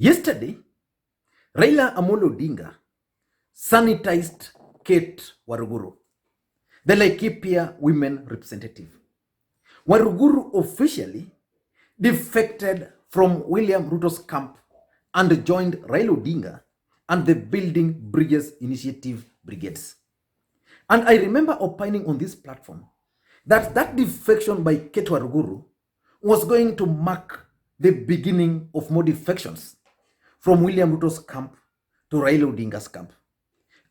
Yesterday, Raila Odinga sanitized Kate Waruguru, the Laikipia women representative. Waruguru officially defected from William Ruto's camp and joined Raila Odinga and the Building Bridges Initiative brigades. And I remember opining on this platform that defection by Kate Waruguru was going to mark the beginning of more defections from William Ruto's camp to Raila Odinga's camp.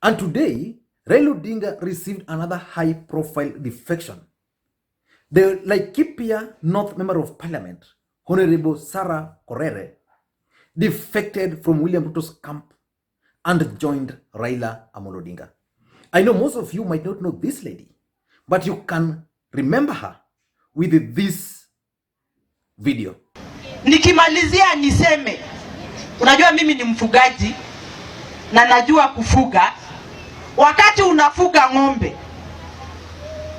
And today, Raila Odinga received another high-profile defection. The Laikipia North Member of Parliament, Honorable Sarah Korere, defected from William Ruto's camp and joined Raila Odinga. I know most of you might not know this lady, but you can remember her with this video. Nikimalizia niseme, unajua mimi ni mfugaji na najua kufuga. Wakati unafuga ng'ombe,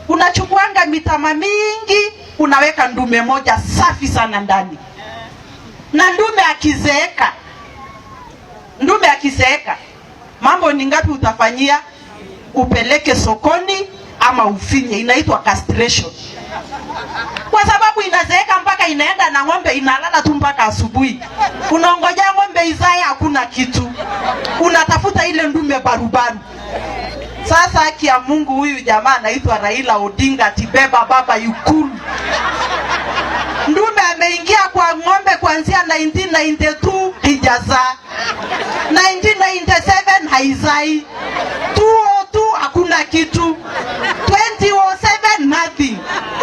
unachukuanga mitama mingi, unaweka ndume moja safi sana ndani. Na ndume akizeeka, mambo ni ngapi utafanyia? Upeleke sokoni ama ufinye, inaitwa castration. Kwa sababu inazeeka mpaka inaenda na ng'ombe inalala tu mpaka asubuhi. Unaongojea ng'ombe izae, hakuna kitu. Unatafuta ile ndume barubaru. Sasa haki ya Mungu, huyu jamaa anaitwa Raila Odinga, tibeba baba yukulu. Ndume ameingia kwa ng'ombe kuanzia 1992 hijazaa. 1997 haizai. 2002 hakuna kitu. 2007 nothing.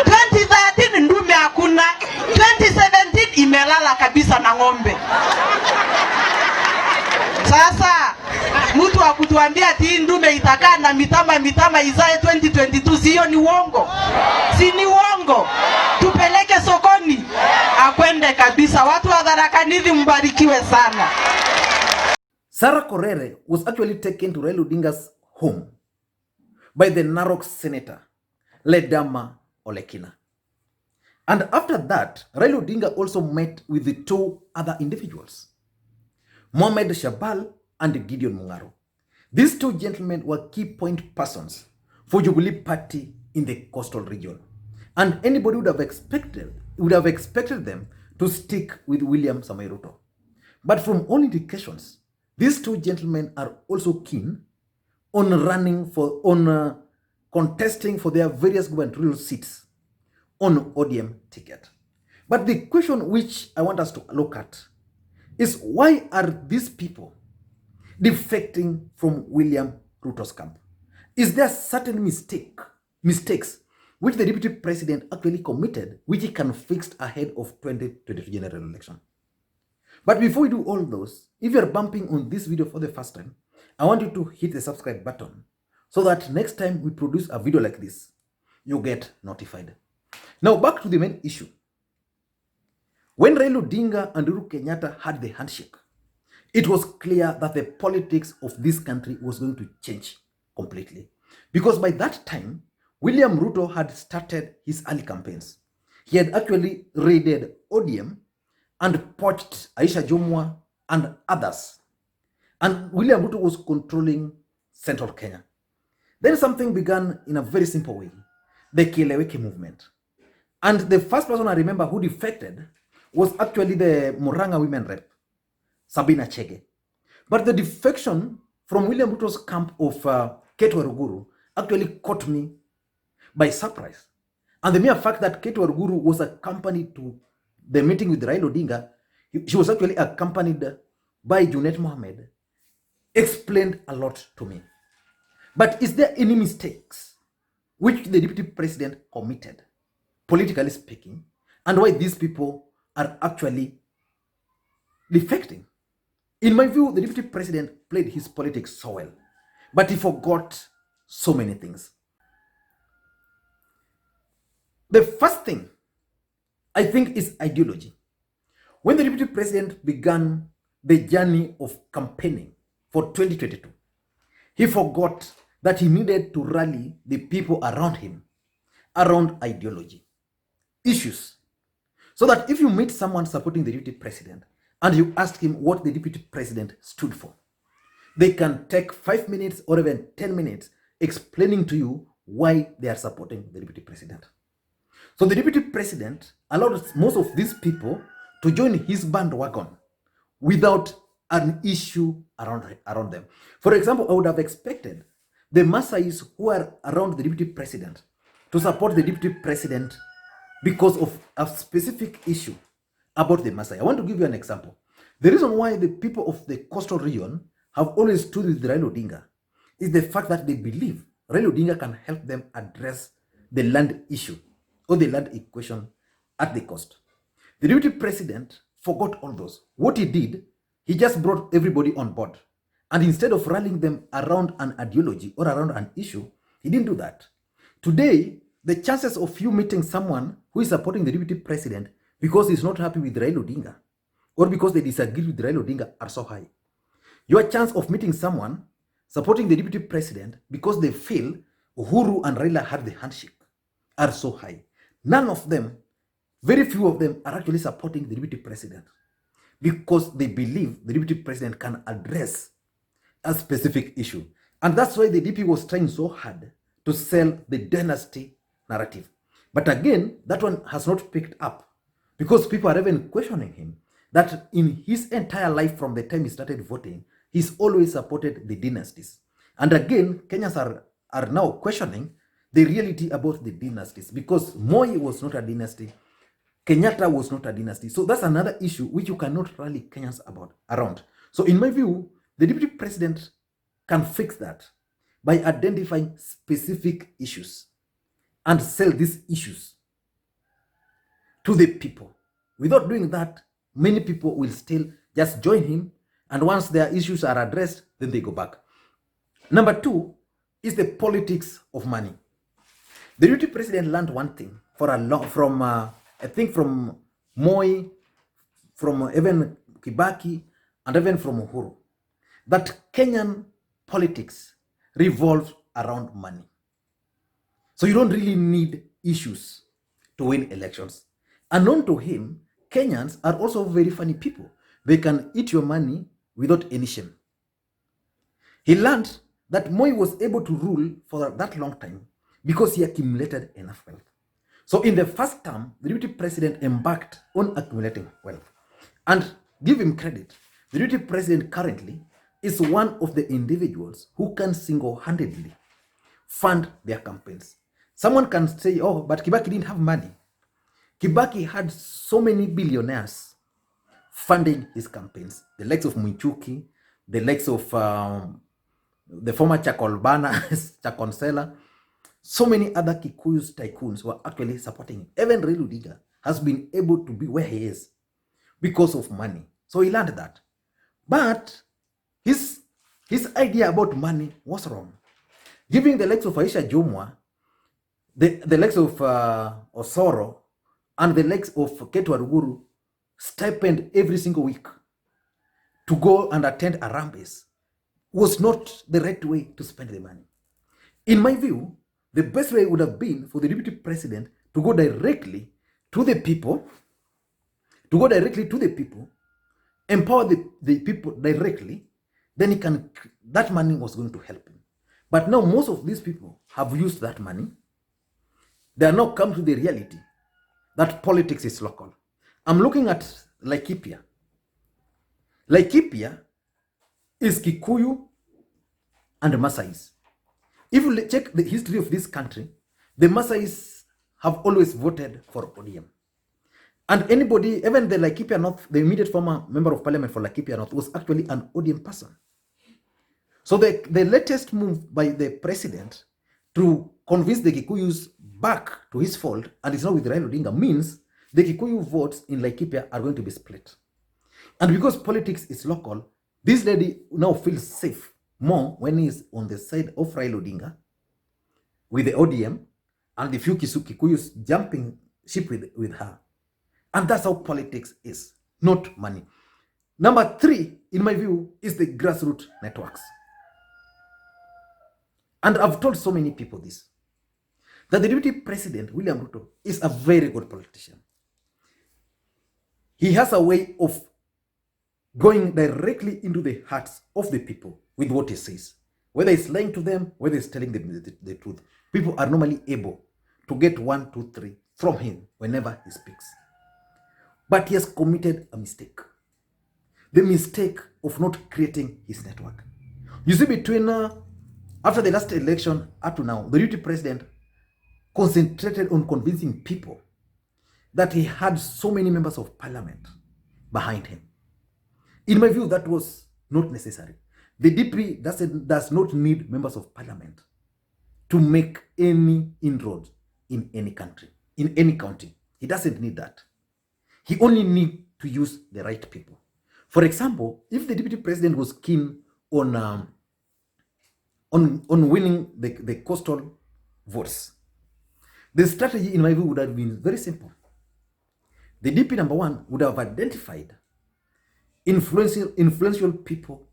2013 ndume hakuna. 2017 imelala kabisa na ng'ombe. Sasa mtu wa kutuambia ati ndume itakaa na mitama izae 2022, sio ni uongo? Si ni uongo? Tupeleke sokoni akwende kabisa. Watu wa Tharaka Nithi mbarikiwe sana. Sarah Korere was actually taken to Raila Odinga's home by the Narok senator Ledama Olekina. And after that, Raila Odinga also met with the two other individuals, Mohamed Shabal and Gideon Mungaro. These two gentlemen were key point persons for Jubilee Party in the coastal region. And anybody would have expected them to stick with William Samoei Ruto. But from all indications, these two gentlemen are also keen on contesting for their various gubernatorial seats on ODM ticket. But the question which I want us to look at is, why are these people defecting from William Ruto's camp? Is there certain mistakes which the deputy president actually committed, which he can fix ahead of 2022 general election? But before we do all those, if you're bumping on this video for the first time, I want you to hit the subscribe button so that next time we produce a video like this, you get notified. Now back to the main issue. When Raila Odinga and Uhuru Kenyatta had the handshake, it was clear that the politics of this country was going to change completely. Because by that time, William Ruto had started his early campaigns. He had actually raided ODM and poached Aisha Jumwa and others. And William Ruto was controlling central Kenya. Then something began in a very simple way, the Kieleweke movement. And the first person I remember who defected was actually the Murang'a women rep, Sabina Chege. But the defection from William Ruto's camp of Kate Waruguru actually caught me by surprise. And the mere fact that Kate Waruguru was accompanied to the meeting with Raila Odinga, she was actually accompanied by Junet Mohammed, explained a lot to me. But is there any mistakes which the deputy president committed, politically speaking, and why these people are actually defecting? In my view, the deputy president played his politics so well, but he forgot so many things. The first thing I think is ideology. When the deputy president began the journey of campaigning for 2022, he forgot that he needed to rally the people around him around ideology, issues, so that if you meet someone supporting the deputy president and you ask him what the deputy president stood for, they can take 5 minutes or even 10 minutes explaining to you why they are supporting the deputy president. So the deputy president allowed most of these people to join his bandwagon without an issue around them. For example, I would have expected the Maasais who are around the deputy president to support the deputy president because of a specific issue about the Maasai. I want to give you an example. The reason why the people of the coastal region have always stood with Raila Odinga is the fact that they believe Raila Odinga can help them address the land issue or the land equation at the coast. The deputy president forgot all those. What he did, he just brought everybody on board. And instead of rallying them around an ideology or around an issue, he didn't do that. Today, the chances of you meeting someone who is supporting the deputy president because he's not happy with Raila Odinga or because they disagree with Raila Odinga are so high. Your chance of meeting someone supporting the deputy president because they feel Uhuru and Raila had the handshake are so high. None of them, very few of them are actually supporting the deputy president because they believe the deputy president can address a specific issue. And that's why the DP was trying so hard to sell the dynasty narrative. But again, that one has not picked up because people are even questioning him that in his entire life from the time he started voting, he's always supported the dynasties. And again, Kenyans are now questioning the reality about the dynasties because Moi was not a dynasty, Kenyatta was not a dynasty. So that's another issue which you cannot rally Kenyans around. So in my view, the deputy president can fix that by identifying specific issues and sell these issues to the people. Without doing that, many people will still just join him, and once their issues are addressed, then they go back. Number two is the politics of money. The deputy president learned one thing from Moi, from even Kibaki, and even from Uhuru, that Kenyan politics revolves around money. So you don't really need issues to win elections. Unknown to him, Kenyans are also very funny people. They can eat your money without any shame. He learned that Moi was able to rule for that long time because he accumulated enough wealth. So in the first term, the deputy president embarked on accumulating wealth. And give him credit, the deputy president currently is one of the individuals who can single-handedly fund their campaigns. Someone can say, oh, but Kibaki didn't have money. Kibaki had so many billionaires funding his campaigns. The likes of Mwichuki, the likes of the former Chakolbana, Chakonsela, so many other Kikuyus tycoons were actually supporting him. Even Raila Odinga has been able to be where he is because of money. So he learned that. But his idea about money was wrong. Giving the likes of Aisha Jumwa, the likes of Osoro, and the likes of Ketu Aruguru stipend every single week to go and attend a rampage was not the right way to spend the money. In my view, the best way would have been for the deputy president to go directly to the people, empower the people directly, then he can, that money was going to help him. But now most of these people have used that money. They are now come to the reality that politics is local. I'm looking at Laikipia. Laikipia is Kikuyu and Maasais. If you check the history of this country, the Maasais have always voted for ODM. And anybody, even the Laikipia North, the immediate former member of parliament for Laikipia North was actually an ODM person. So the latest move by the president to convince the Kikuyus back to his fold, and it's not with Raila Odinga, means the Kikuyu votes in Laikipia are going to be split. And because politics is local, this lady now feels safe more when he's on the side of Raila Odinga with the ODM and the few Kikuyus jumping ship with her. And that's how politics is, not money. Number three, in my view, is the grassroots networks. And I've told so many people this, that the deputy president, William Ruto, is a very good politician. He has a way of going directly into the hearts of the people with what he says. Whether he's lying to them, whether he's telling them the truth. People are normally able to get 1, 2, 3 from him whenever he speaks. But he has committed a mistake. The mistake of not creating his network. You see, between after the last election up to now, the deputy president concentrated on convincing people that he had so many members of parliament behind him. In my view, that was not necessary. The DP does not need members of parliament to make any inroad in any country, in any county. He doesn't need that. He only needs to use the right people. For example, if the deputy president was keen on winning the coastal votes, the strategy, in my view, would have been very simple. The DP number one would have identified influential people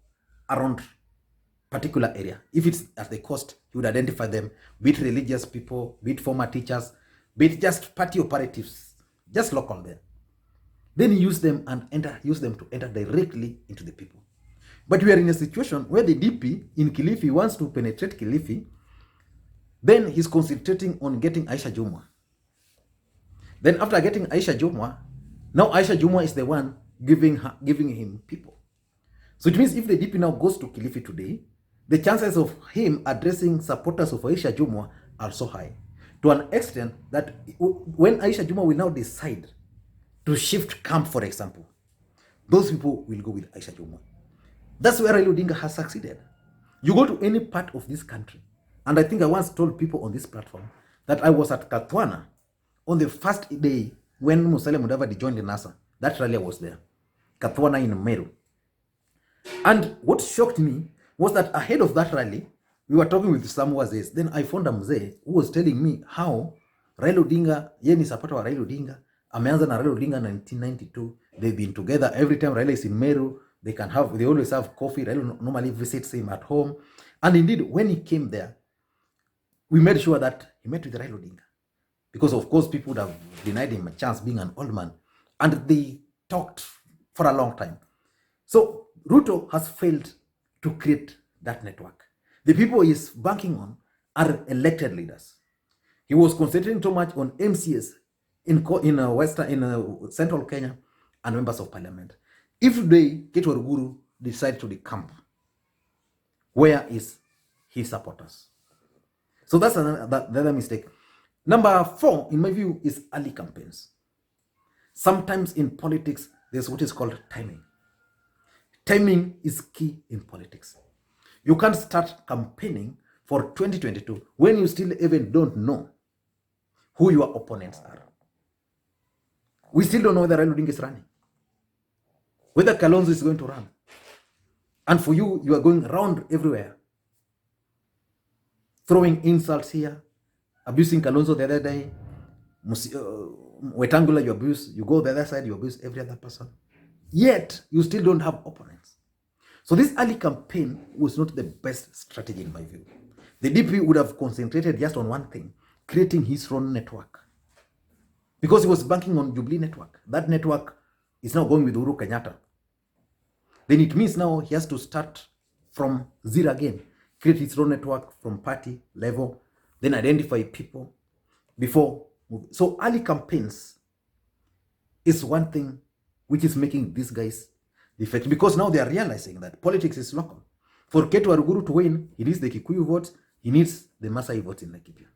around particular area. If it's at the coast, he would identify them, be it religious people, be it former teachers, be it just party operatives, just local there. Then use them and use them to enter directly into the people. But we are in a situation where the DP in Kilifi wants to penetrate Kilifi. Then he's concentrating on getting Aisha Jumwa. Then after getting Aisha Jumwa, now Aisha Jumwa is the one giving him people. So it means if the DP now goes to Kilifi today, the chances of him addressing supporters of Aisha Jumwa are so high, to an extent that when Aisha Jumwa will now decide to shift camp, for example, those people will go with Aisha Jumwa. That's where Raila Odinga has succeeded. You go to any part of this country, and I think I once told people on this platform that I was at Katwana on the first day when Musalia Mudavadi joined the NASA. That rally was there, Katwana in Meru. And what shocked me was that ahead of that rally, we were talking with some wazes. Then I found a mzee who was telling me how Raila Odinga, yeye ni supporter wa Raila Odinga, ameanza na Raila Odinga 1992. They've been together. Every time Raila is in Meru, they always have coffee. Raila normally visits him at home. And indeed, when he came there, we made sure that he met with Raila Odinga. Because of course, people would have denied him a chance being an old man. And they talked for a long time. So Ruto has failed to create that network. The people he is banking on are elected leaders. He was concentrating too much on MCS in central Kenya and members of parliament. If they get Uhuru decide to decamp, where is his supporters? So that's the other mistake. Number 4, in my view, is early campaigns. Sometimes in politics, there's what is called timing. Timing is key in politics. You can't start campaigning for 2022 when you still even don't know who your opponents are. We still don't know whether Raila Odinga is running, whether Kalonzo is going to run. And for you, you are going around everywhere, throwing insults here, abusing Kalonzo the other day, Wetangula you abuse, you go the other side, you abuse every other person. Yet, you still don't have opponents. So this early campaign was not the best strategy in my view. The DP would have concentrated just on one thing, creating his own network. Because he was banking on Jubilee network. That network is now going with Uhuru Kenyatta. Then it means now he has to start from zero again, create his own network from party level, then identify people before. So early campaigns is one thing which is making these guys defect, because now they are realizing that politics is local. For Ketu Waruguru to win, he needs the Kikuyu votes, he needs the Masai votes in Laikipia.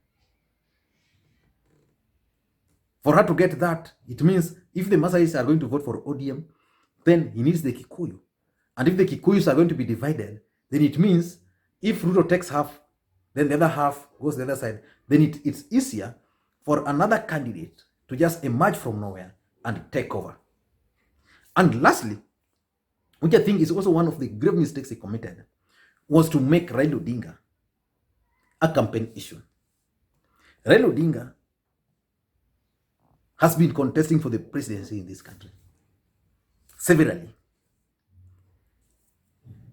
For her to get that, it means if the Masais are going to vote for ODM, then he needs the Kikuyu. And if the Kikuyus are going to be divided, then it means if Ruto takes half, then the other half goes the other side, then it's easier for another candidate to just emerge from nowhere and take over. And lastly, which I think is also one of the grave mistakes he committed, was to make Raila Odinga a campaign issue. Raila Odinga has been contesting for the presidency in this country severally.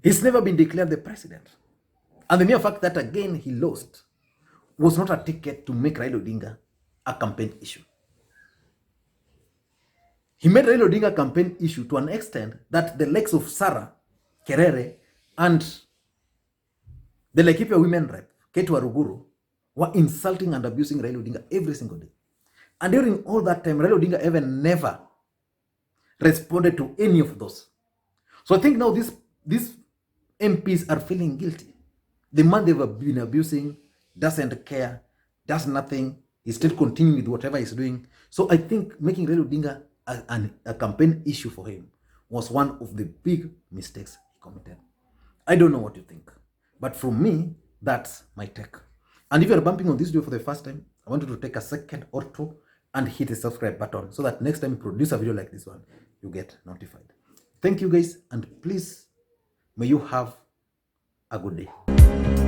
He's never been declared the president. And the mere fact that again he lost was not a ticket to make Raila Odinga a campaign issue. He made Raila Odinga campaign issue to an extent that the likes of Sarah Kerere and the Laikipia women rep, Ketu Aruguru, were insulting and abusing Raila Odinga every single day. And during all that time, Raila Odinga even never responded to any of those. So I think now these MPs are feeling guilty. The man they've been abusing doesn't care, does nothing, he's still continuing with whatever he's doing. So I think making Raila Odinga a campaign issue for him was one of the big mistakes he committed. I don't know what you think, but from me, that's my take. And if you're bumping on this video for the first time, I want you to take a second or two and hit the subscribe button so that next time you produce a video like this one, you get notified. Thank you guys, and please, may you have a good day.